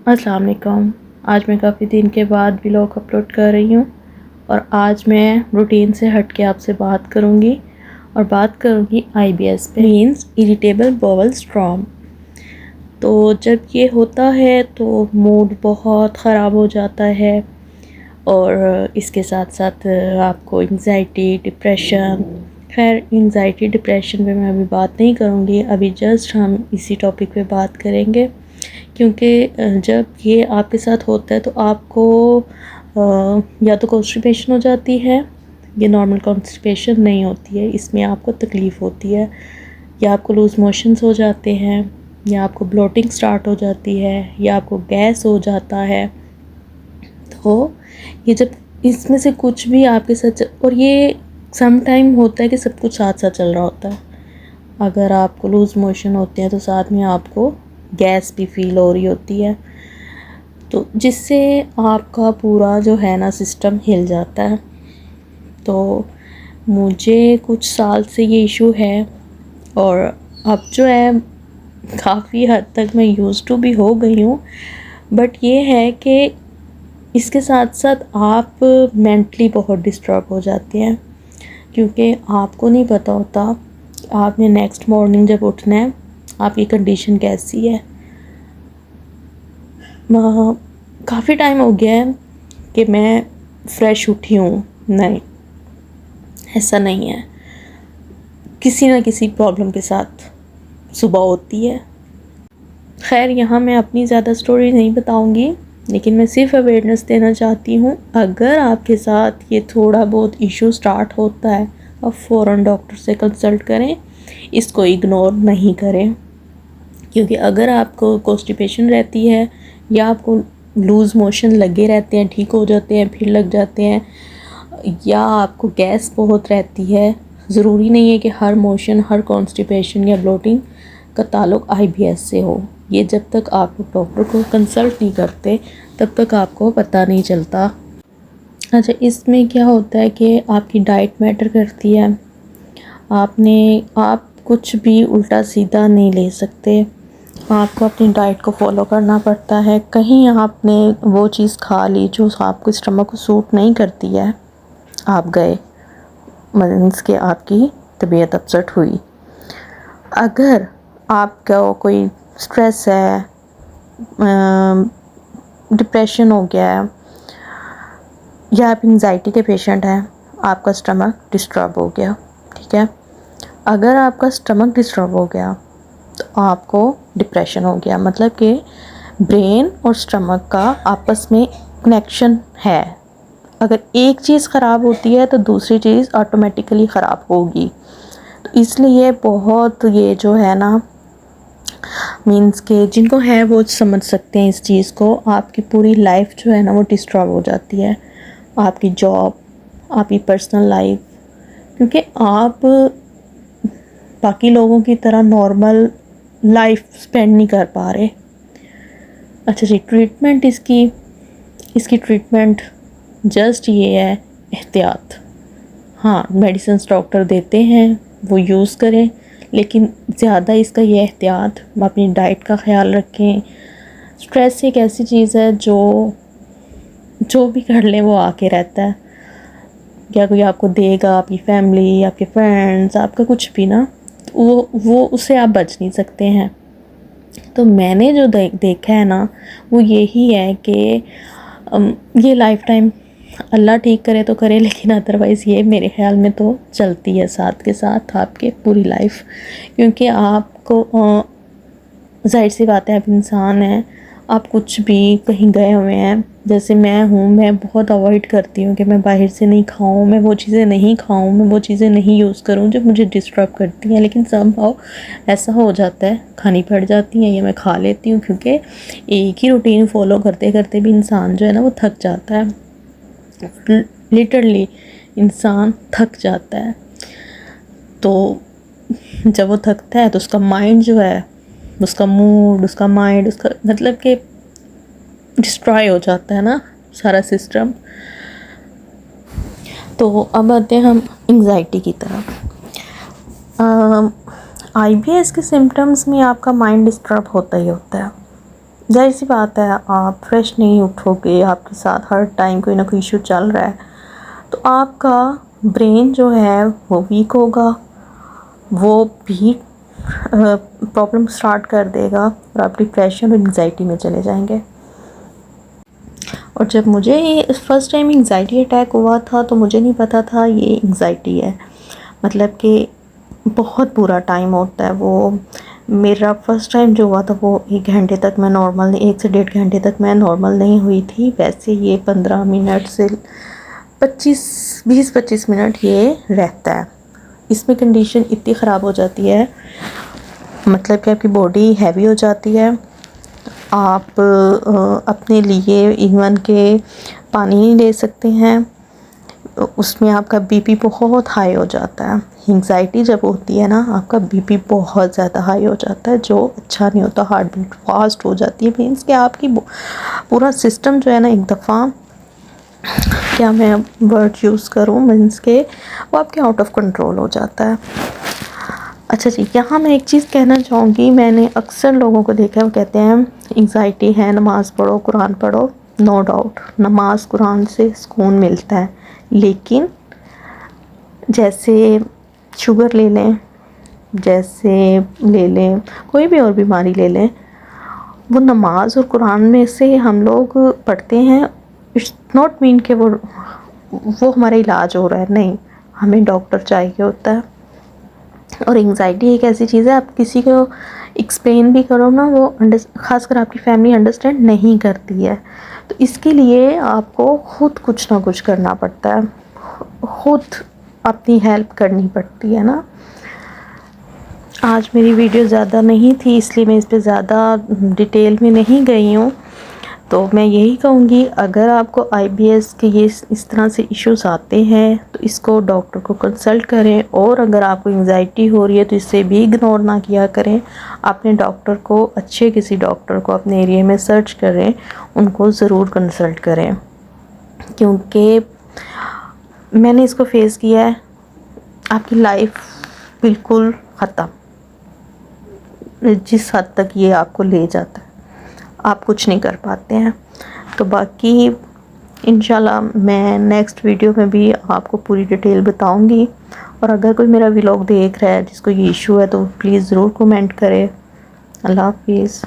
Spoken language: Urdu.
السلام علیکم. آج میں کافی دن کے بعد ولاگ اپلوڈ کر رہی ہوں اور آج میں روٹین سے ہٹ کے آپ سے بات کروں گی اور بات کروں گی IBS پہ، مینس اریٹیبل باول سنڈروم. تو جب یہ ہوتا ہے تو موڈ بہت خراب ہو جاتا ہے اور اس کے ساتھ ساتھ آپ کو انگزائٹی، ڈپریشن. خیر انگزائٹی ڈپریشن پہ میں ابھی بات نہیں کروں گی، ابھی جسٹ ہم اسی ٹاپک پہ بات کریں گے، کیونکہ جب یہ آپ کے ساتھ ہوتا ہے تو آپ کو یا تو کانسٹیپیشن ہو جاتی ہے، یہ نارمل کانسٹیپیشن نہیں ہوتی ہے، اس میں آپ کو تکلیف ہوتی ہے، یا آپ کو لوز موشنز ہو جاتے ہیں، یا آپ کو بلوٹنگ سٹارٹ ہو جاتی ہے، یا آپ کو گیس ہو جاتا ہے. تو یہ جب اس میں سے کچھ بھی آپ کے ساتھ اور یہ سم ٹائم ہوتا ہے کہ سب کچھ ساتھ ساتھ چل رہا ہوتا ہے. اگر آپ کو لوز موشن ہوتے ہیں تو ساتھ میں آپ کو گیس بھی فیل ہو رہی ہوتی ہے، تو جس سے آپ کا پورا جو ہے نا سسٹم ہل جاتا ہے. تو مجھے کچھ سال سے یہ ایشو ہے اور اب جو ہے کافی حد تک میں یوز ٹو بھی ہو گئی ہوں، بٹ یہ ہے کہ اس کے ساتھ ساتھ آپ مینٹلی بہت ڈسٹرب ہو جاتے ہیں، کیونکہ آپ کو نہیں پتہ ہوتا آپ نے نیکسٹ مارننگ جب اٹھنا ہے آپ کی کنڈیشن کیسی ہے. کافی ٹائم ہو گیا ہے کہ میں فریش اٹھی ہوں، نہیں ایسا نہیں ہے، کسی نہ کسی پرابلم کے ساتھ صبح ہوتی ہے. خیر یہاں میں اپنی زیادہ سٹوری نہیں بتاؤں گی، لیکن میں صرف اویئرنیس دینا چاہتی ہوں. اگر آپ کے ساتھ یہ تھوڑا بہت ایشو سٹارٹ ہوتا ہے آپ فوراً ڈاکٹر سے کنسلٹ کریں، اس کو اگنور نہیں کریں، کیونکہ اگر آپ کو کانسٹیپیشن رہتی ہے یا آپ کو لوز موشن لگے رہتے ہیں، ٹھیک ہو جاتے ہیں پھر لگ جاتے ہیں، یا آپ کو گیس بہت رہتی ہے، ضروری نہیں ہے کہ ہر موشن، ہر کانسٹیپیشن یا بلوٹنگ کا تعلق IBS سے ہو. یہ جب تک آپ ڈاکٹر کو کنسلٹ نہیں کرتے تب تک آپ کو پتہ نہیں چلتا. اچھا اس میں کیا ہوتا ہے کہ آپ کی ڈائٹ میٹر کرتی ہے. آپ کچھ بھی الٹا سیدھا نہیں لے سکتے، آپ کو اپنی ڈائٹ کو فالو کرنا پڑتا ہے. کہیں آپ نے وہ چیز کھا لی جو آپ کو اسٹمک کو سوٹ نہیں کرتی ہے، آپ گئے مینس کہ آپ کی طبیعت اپسٹ ہوئی. اگر آپ کا کوئی سٹریس ہے، ڈپریشن ہو گیا ہے، یا آپ انگزائٹی کے پیشنٹ ہیں، آپ کا اسٹمک ڈسٹرب ہو گیا، ٹھیک ہے، اگر آپ کا اسٹمک ڈسٹرب ہو گیا تو آپ کو ڈپریشن ہو گیا. مطلب کہ برین اور اسٹمک کا آپس میں کنیکشن ہے، اگر ایک چیز خراب ہوتی ہے تو دوسری چیز آٹومیٹیکلی خراب ہوگی. تو اس لیے بہت یہ جو ہے نا مینس کہ جن کو ہے وہ سمجھ سکتے ہیں اس چیز کو. آپ کی پوری لائف جو ہے نا وہ ڈسٹرب ہو جاتی ہے، آپ کی جاب، آپ کی پرسنل لائف، کیونکہ آپ باقی لوگوں کی طرح نارمل لائف سپینڈ نہیں کر پا رہے. اچھا جی، ٹریٹمنٹ اس کی ٹریٹمنٹ جسٹ یہ ہے احتیاط. ہاں میڈیسنس ڈاکٹر دیتے ہیں وہ یوز کریں، لیکن زیادہ اس کا یہ احتیاط، اپنی ڈائٹ کا خیال رکھیں. سٹریس ایک ایسی چیز ہے جو بھی کر لیں وہ آ کے رہتا ہے، کیا کوئی آپ کو دے گا، آپ کی فیملی، آپ کے فرینڈز، آپ کا کچھ بھی نا، وہ اس سے آپ بچ نہیں سکتے ہیں. تو میں نے جو دیکھا ہے نا وہ یہی ہے کہ یہ لائف ٹائم اللہ ٹھیک کرے تو کرے، لیکن ادروائز یہ میرے خیال میں تو چلتی ہے ساتھ کے ساتھ آپ کے پوری لائف. کیونکہ آپ کو ظاہر سی بات ہے آپ انسان ہیں، آپ کچھ بھی کہیں گئے ہوئے ہیں، جیسے میں ہوں، میں بہت اوائڈ کرتی ہوں کہ میں باہر سے نہیں کھاؤں، میں وہ چیزیں نہیں کھاؤں، میں وہ چیزیں نہیں یوز کروں جو مجھے ڈسٹرب کرتی ہیں، لیکن سم ہاؤ ایسا ہو جاتا ہے، کھانی پڑ جاتی ہیں یا میں کھا لیتی ہوں، کیونکہ ایک ہی روٹین فالو کرتے کرتے بھی انسان جو ہے نا وہ تھک جاتا ہے، لٹرلی انسان تھک جاتا ہے. تو جب وہ تھکتا ہے تو اس کا مائنڈ جو ہے، اس کا موڈ، اس کا مائنڈ، اس کا مطلب کہ ڈسٹرائے ہو جاتا ہے نا سارا سسٹم. تو اب آتے ہیں ہم انگزائٹی کی طرف. IBS کے سمٹمز میں آپ کا مائنڈ ڈسٹرب ہوتا ہی ہوتا ہے. ظاہر سی بات ہے آپ فریش نہیں اٹھو گے، آپ کے ساتھ ہر ٹائم کوئی نہ کوئی ایشو چل رہا ہے، تو آپ کا برین جو ہے وہ ویک ہوگا، وہ بھی پرابلم سٹارٹ کر دے گا اور آپ ڈپریشن اور انگزائٹی میں چلے جائیں گے۔ اور جب مجھے فرسٹ ٹائم انگزائٹی اٹیک ہوا تھا تو مجھے نہیں پتا تھا یہ انگزائٹی ہے، مطلب کہ بہت برا ٹائم ہوتا ہے وہ۔ میرا فرسٹ ٹائم جو ہوا تھا وہ 1 گھنٹے تک میں نارمل نہیں، 1 سے 1.5 گھنٹے تک میں نارمل نہیں ہوئی تھی، ویسے یہ 15 منٹ سے 20-25 منٹ یہ رہتا ہے۔ اس میں کنڈیشن اتنی خراب ہو جاتی ہے، مطلب کہ آپ کی باڈی ہیوی ہو جاتی ہے، آپ اپنے لیے ایون کہ پانی نہیں لے سکتے ہیں، اس میں آپ کا بی پی بہت ہائی ہو جاتا ہے۔ انگزائٹی جب ہوتی ہے نا، آپ کا بی پی بہت زیادہ ہائی ہو جاتا ہے، جو اچھا نہیں ہوتا، ہارٹ بیٹ فاسٹ ہو جاتی ہے، مینس کہ آپ کی پورا سسٹم جو ہے نا ایک دفعہ، کیا میں ورڈ یوز کروں، مینس کہ وہ آپ کے آؤٹ آف کنٹرول ہو جاتا ہے۔ اچھا جی، یہاں میں ایک چیز کہنا چاہوں گی، میں نے اکثر لوگوں کو دیکھا ہے، وہ کہتے ہیں انگزائٹی ہے نماز پڑھو، قرآن پڑھو۔ نو ڈاؤٹ نماز قرآن سے سکون ملتا ہے، لیکن جیسے شوگر لے لیں، جیسے لے لیں کوئی بھی اور بیماری لے لیں، وہ نماز اور قرآن میں سے ہم لوگ پڑھتے ہیں، اٹس ناٹ مین کہ وہ ہمارا علاج ہو رہا ہے، نہیں، ہمیں ڈاکٹر چاہیے ہوتا ہے۔ اور انگزائٹی ایک ایسی چیز ہے، آپ کسی کو ایکسپلین بھی کرو نا، وہ خاص کر آپ کی فیملی انڈرسٹینڈ نہیں کرتی ہے، تو اس کے لیے آپ کو خود کچھ نہ کچھ کرنا پڑتا ہے، خود اپنی ہیلپ کرنی پڑتی ہے نا۔ آج میری ویڈیو زیادہ نہیں تھی، اس لیے میں اس پہ زیادہ ڈیٹیل میں نہیں گئی ہوں، تو میں یہی کہوں گی اگر آپ کو آئی بی ایس کے یہ اس طرح سے ایشوز آتے ہیں تو اس کو ڈاکٹر کو کنسلٹ کریں، اور اگر آپ کو انگزائٹی ہو رہی ہے تو اس سے بھی اگنور نہ کیا کریں، اپنے ڈاکٹر کو، اچھے کسی ڈاکٹر کو اپنے ایریے میں سرچ کریں، ان کو ضرور کنسلٹ کریں، کیونکہ میں نے اس کو فیس کیا ہے، آپ کی لائف بالکل ختم، جس حد تک یہ آپ کو لے جاتا ہے آپ کچھ نہیں کر پاتے ہیں۔ تو باقی انشاءاللہ میں نیکسٹ ویڈیو میں بھی آپ کو پوری ڈیٹیل بتاؤں گی، اور اگر کوئی میرا ولاگ دیکھ رہا ہے جس کو یہ ایشو ہے تو پلیز ضرور کومنٹ کرے۔ اللہ حافظ۔